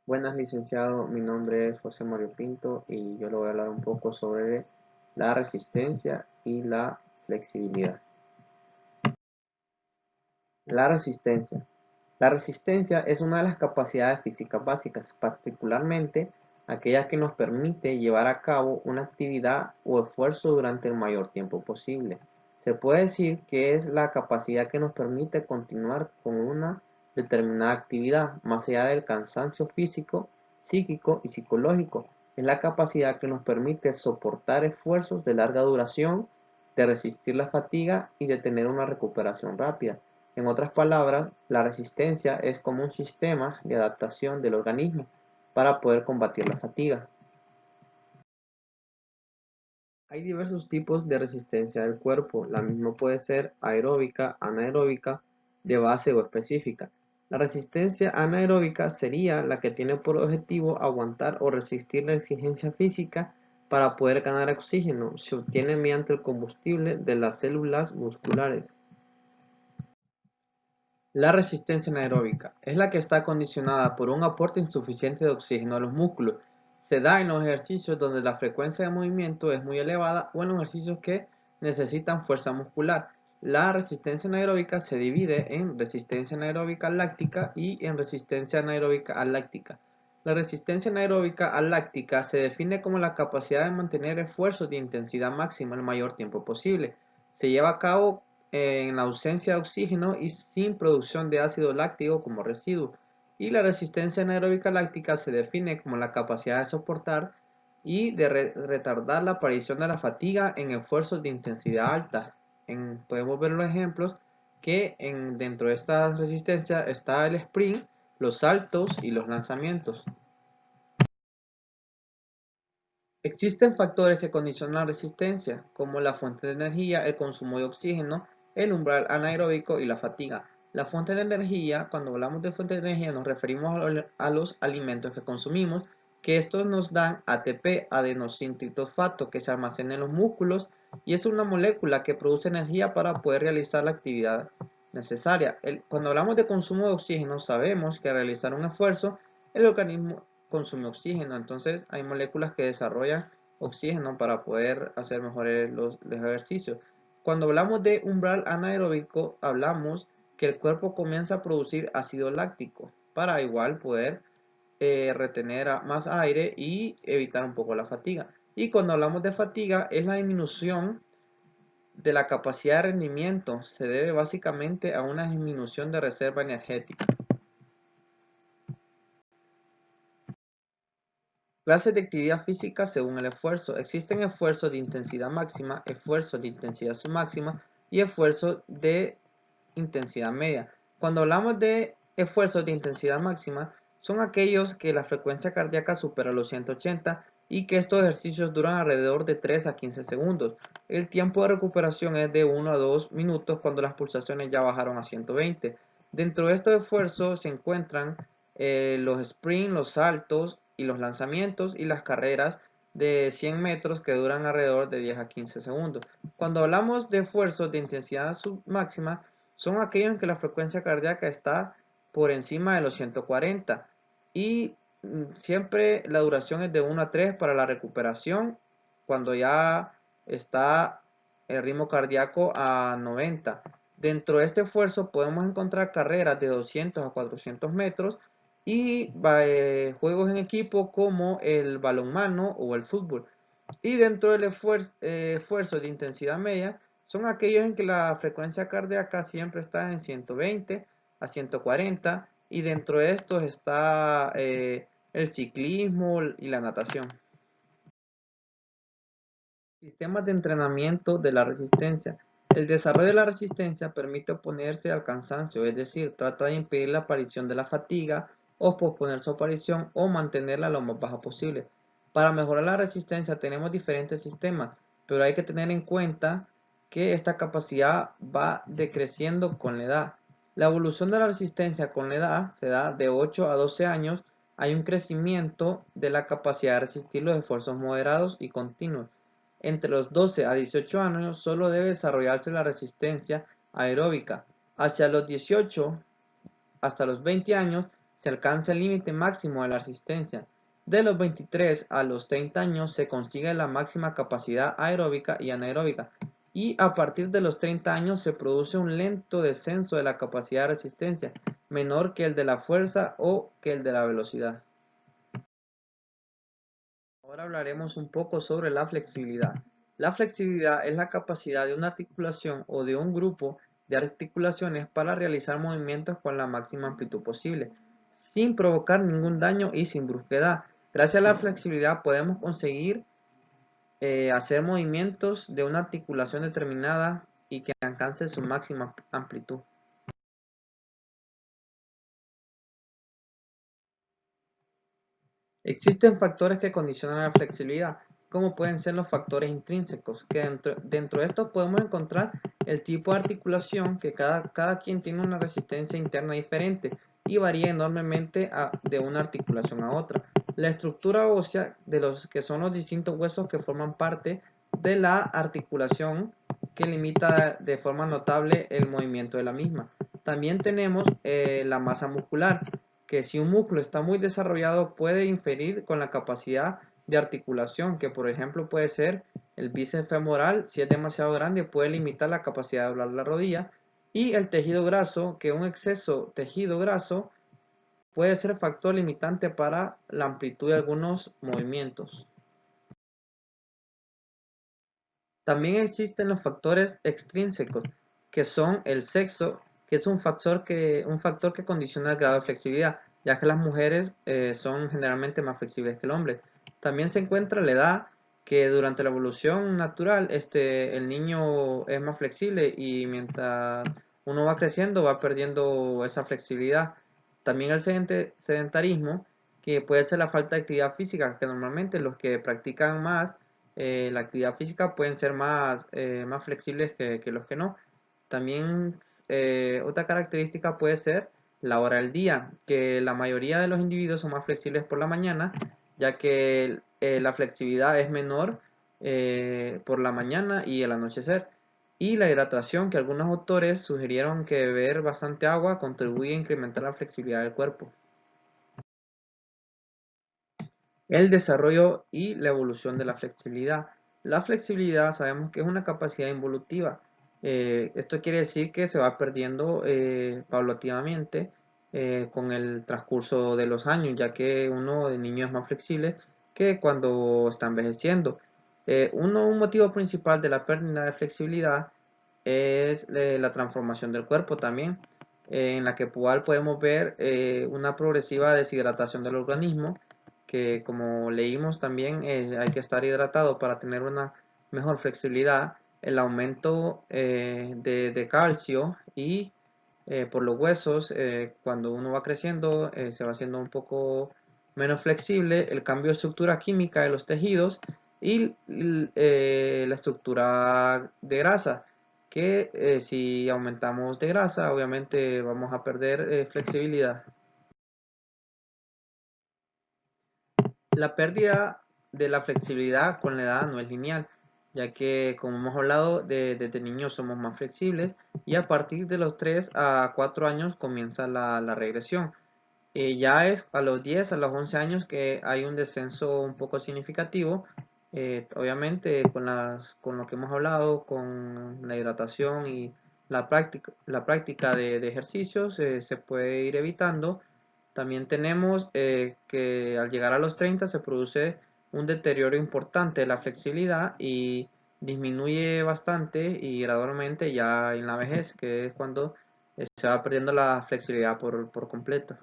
Buenas, licenciado. Mi nombre es José Mario Pinto y yo le voy a hablar un poco sobre la resistencia y la flexibilidad. La resistencia. La resistencia es una de las capacidades físicas básicas, particularmente aquella que nos permite llevar a cabo una actividad o esfuerzo durante el mayor tiempo posible. Se puede decir que es la capacidad que nos permite continuar con una determinada actividad, más allá del cansancio físico, psíquico y psicológico. Es la capacidad que nos permite soportar esfuerzos de larga duración, de resistir la fatiga y de tener una recuperación rápida. En otras palabras, la resistencia es como un sistema de adaptación del organismo para poder combatir la fatiga. Hay diversos tipos de resistencia del cuerpo. La misma puede ser aeróbica, anaeróbica, de base o específica. La resistencia anaeróbica sería la que tiene por objetivo aguantar o resistir la exigencia física para poder ganar oxígeno. Se obtiene mediante el combustible de las células musculares. La resistencia anaeróbica es la que está condicionada por un aporte insuficiente de oxígeno a los músculos. Se da en los ejercicios donde la frecuencia de movimiento es muy elevada o en los ejercicios que necesitan fuerza muscular. La resistencia anaeróbica se divide en resistencia anaeróbica láctica y en resistencia anaeróbica aláctica. La resistencia anaeróbica aláctica se define como la capacidad de mantener esfuerzos de intensidad máxima el mayor tiempo posible. Se lleva a cabo en la ausencia de oxígeno y sin producción de ácido láctico como residuo. Y la resistencia anaeróbica láctica se define como la capacidad de soportar y de retardar la aparición de la fatiga en esfuerzos de intensidad alta. Podemos ver los ejemplos que dentro de esta resistencia está el sprint, los saltos y los lanzamientos. Existen factores que condicionan la resistencia, como la fuente de energía, el consumo de oxígeno, el umbral anaeróbico y la fatiga. La fuente de energía, cuando hablamos de fuente de energía, nos referimos a los alimentos que consumimos, que estos nos dan ATP, adenosíntrifosfato, que se almacena en los músculos y es una molécula que produce energía para poder realizar la actividad necesaria. Cuando hablamos de consumo de oxígeno, sabemos que al realizar un esfuerzo, el organismo consume oxígeno, entonces hay moléculas que desarrollan oxígeno para poder hacer mejores los ejercicios. Cuando hablamos de umbral anaeróbico, hablamos que el cuerpo comienza a producir ácido láctico para igual poder retener más aire y evitar un poco la fatiga. Y cuando hablamos de fatiga, es la disminución de la capacidad de rendimiento. Se debe básicamente a una disminución de reserva energética. Clases de actividad física según el esfuerzo. Existen esfuerzos de intensidad máxima, esfuerzos de intensidad submáxima y esfuerzos de intensidad media. Cuando hablamos de esfuerzos de intensidad máxima, son aquellos que la frecuencia cardíaca supera los 180 y que estos ejercicios duran alrededor de 3 a 15 segundos. El tiempo de recuperación es de 1 a 2 minutos cuando las pulsaciones ya bajaron a 120. Dentro de estos esfuerzos se encuentran los sprints, los saltos y los lanzamientos y las carreras de 100 metros que duran alrededor de 10 a 15 segundos. Cuando hablamos de esfuerzos de intensidad máxima, son aquellos en que la frecuencia cardíaca está por encima de los 140 y siempre la duración es de 1 a 3 para la recuperación cuando ya está el ritmo cardíaco a 90. Dentro de este esfuerzo podemos encontrar carreras de 200 a 400 metros y juegos en equipo como el balonmano o el fútbol. Y dentro del esfuerzo de intensidad media son aquellos en que la frecuencia cardíaca siempre está en 120 a 140 y dentro de estos está el ciclismo y la natación. Sistemas de entrenamiento de la resistencia. El desarrollo de la resistencia permite oponerse al cansancio, es decir, trata de impedir la aparición de la fatiga o posponer su aparición o mantenerla lo más baja posible. Para mejorar la resistencia tenemos diferentes sistemas, pero hay que tener en cuenta que esta capacidad va decreciendo con la edad. La evolución de la resistencia con la edad se da de 8 a 12 años, hay un crecimiento de la capacidad de resistir los esfuerzos moderados y continuos. Entre los 12 a 18 años solo debe desarrollarse la resistencia aeróbica. Hacia los 18 hasta los 20 años se alcanza el límite máximo de la resistencia. De los 23 a los 30 años se consigue la máxima capacidad aeróbica y anaeróbica, y a partir de los 30 años se produce un lento descenso de la capacidad de resistencia, menor que el de la fuerza o que el de la velocidad. Ahora hablaremos un poco sobre la flexibilidad. La flexibilidad es la capacidad de una articulación o de un grupo de articulaciones para realizar movimientos con la máxima amplitud posible, sin provocar ningún daño y sin brusquedad. Gracias a la flexibilidad podemos conseguir hacer movimientos de una articulación determinada y que alcance su máxima amplitud. Existen factores que condicionan la flexibilidad, como pueden ser los factores intrínsecos, que dentro de estos podemos encontrar el tipo de articulación, que cada quien tiene una resistencia interna diferente y varía enormemente de una articulación a otra. La estructura ósea de los que son los distintos huesos que forman parte de la articulación, que limita de forma notable el movimiento de la misma. También tenemos la masa muscular, que si un músculo está muy desarrollado puede inferir con la capacidad de articulación, que por ejemplo puede ser el bíceps femoral. Si es demasiado grande puede limitar la capacidad de doblar la rodilla, y el tejido graso, que un exceso tejido graso puede ser factor limitante para la amplitud de algunos movimientos. También existen los factores extrínsecos, que son el sexo, que es un factor que condiciona el grado de flexibilidad, ya que las mujeres son generalmente más flexibles que el hombre. También se encuentra la edad, que durante la evolución natural el niño es más flexible y mientras uno va creciendo va perdiendo esa flexibilidad. También el sedentarismo, que puede ser la falta de actividad física, que normalmente los que practican más la actividad física pueden ser más flexibles que los que no. También otra característica puede ser la hora del día, que la mayoría de los individuos son más flexibles por la mañana, ya que la flexibilidad es menor por la mañana y el anochecer. Y la hidratación, que algunos autores sugirieron que beber bastante agua contribuye a incrementar la flexibilidad del cuerpo. El desarrollo y la evolución de la flexibilidad. La flexibilidad sabemos que es una capacidad involutiva. Esto quiere decir que se va perdiendo paulatinamente con el transcurso de los años, ya que uno de niño es más flexible que cuando está envejeciendo. Un motivo principal de la pérdida de flexibilidad es la transformación del cuerpo también, en la que cual podemos ver una progresiva deshidratación del organismo, que como leímos también hay que estar hidratado para tener una mejor flexibilidad, el aumento de calcio y por los huesos, cuando uno va creciendo se va haciendo un poco menos flexible, el cambio de estructura química de los tejidos y la estructura de grasa, que si aumentamos de grasa obviamente vamos a perder flexibilidad. La pérdida de la flexibilidad con la edad no es lineal, ya que como hemos hablado, desde niños somos más flexibles y a partir de los 3 a 4 años comienza la regresión. Ya es a los 10, a los 11 años que hay un descenso un poco significativo. Obviamente con lo que hemos hablado, con la hidratación y la práctica de ejercicios se puede ir evitando. También tenemos que al llegar a los 30 se produce un deterioro importante de la flexibilidad y disminuye bastante y gradualmente ya en la vejez, que es cuando se va perdiendo la flexibilidad por completo.